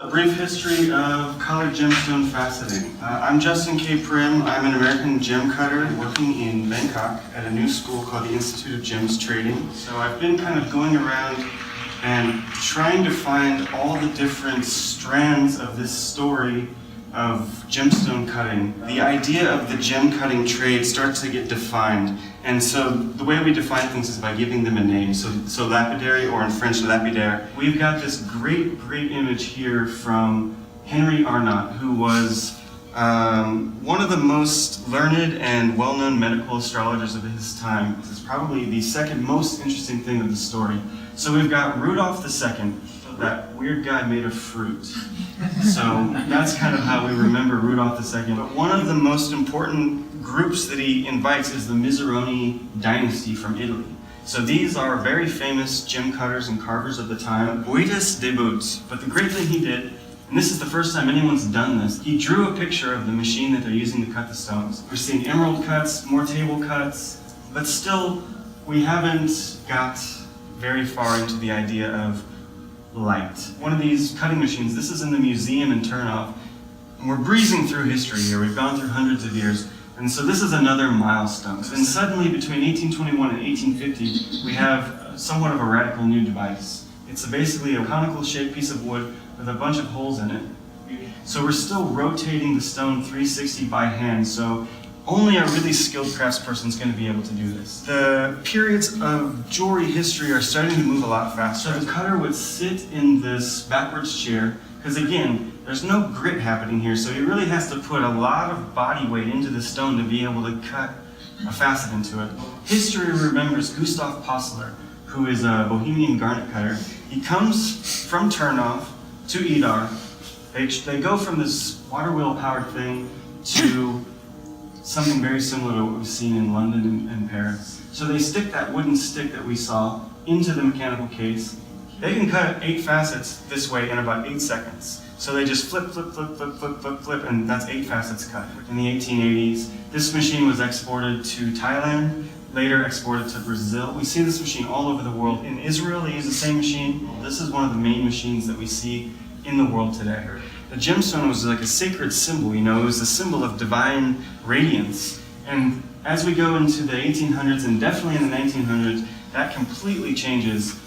A brief history of colored gemstone faceting. I'm Justin K Prim. I'm an American gem cutter working in Bangkok at a new school called the Institute of Gems Trading. So I've been kind of going around and trying to find all the different strands of this story of gemstone cutting. The idea of the gem cutting trade starts to get defined. And so the way we define things is by giving them a name. So lapidary, or in French, lapidaire. We've got this great image here from Henry Arnott, who was one of the most learned and well-known medical astrologers of his time. This is probably the second most interesting thing of the story. So we've got Rudolph II, that weird guy made of fruit. So that's kind of how we remember Rudolph II. But one of the most important groups that he invites is the Miseroni dynasty from Italy. So these are very famous gem cutters and carvers of the time, Buetis debuts. But the great thing he did, and this is the first time anyone's done this, he drew a picture of the machine that they're using to cut the stones. We're seeing emerald cuts, more table cuts, but still we haven't got very far into the idea of light. One of these cutting machines, this is in the museum in Turnoff, and we're breezing through history here. We've gone through hundreds of years, and so this is another milestone. And suddenly, between 1821 and 1850, we have somewhat of a radical new device. It's basically a conical shaped piece of wood with a bunch of holes in it. So we're still rotating the stone 360 by hand, so only a really skilled craftsperson is going to be able to do this. The periods of jewelry history are starting to move a lot faster. So the cutter would sit in this backwards chair, because again, there's no grit happening here, so he really has to put a lot of body weight into the stone to be able to cut a facet into it. History remembers Gustav Posler, who is a Bohemian garnet cutter. He comes from Turnoff to Idar. They go from this water wheel powered thing to something very similar to what we've seen in London and Paris. So they stick that wooden stick that we saw into the mechanical case. They can cut 8 facets this way in about 8 seconds. So they just flip, and that's 8 facets cut. In the 1880s, this machine was exported to Thailand, later exported to Brazil. We see this machine all over the world. In Israel, they use the same machine. This is one of the main machines that we see in the world today. The gemstone was like a sacred symbol, you know, it was a symbol of divine radiance. And as we go into the 1800s, and definitely in the 1900s, that completely changes.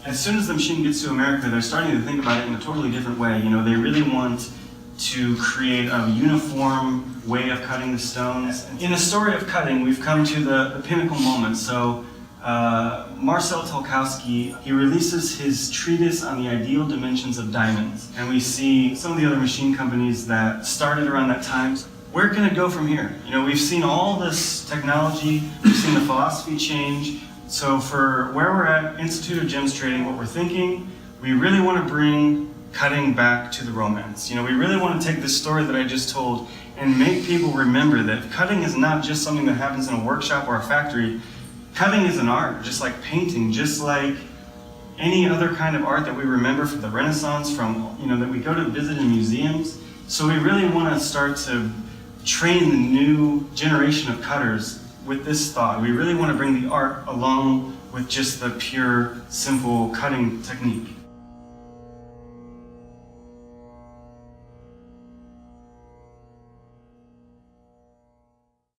As soon as the machine gets to America, they're starting to think about it in a totally different way. You know, they really want to create a uniform way of cutting the stones. In the story of cutting, we've come to the pinnacle moment. So Marcel Tolkowski, he releases his treatise on the ideal dimensions of diamonds. And we see some of the other machine companies that started around that time. Where can it go from here? You know, we've seen all this technology, we've seen the philosophy change. So for where we're at, Institute of Gems Trading, what we're thinking, we really want to bring cutting back to the romance. You know, we really want to take this story that I just told and make people remember that cutting is not just something that happens in a workshop or a factory. Cutting is an art, just like painting, just like any other kind of art that we remember from the Renaissance, from, you know, that we go to visit in museums. So we really want to start to train the new generation of cutters with this thought. We really want to bring the art along with just the pure, simple cutting technique.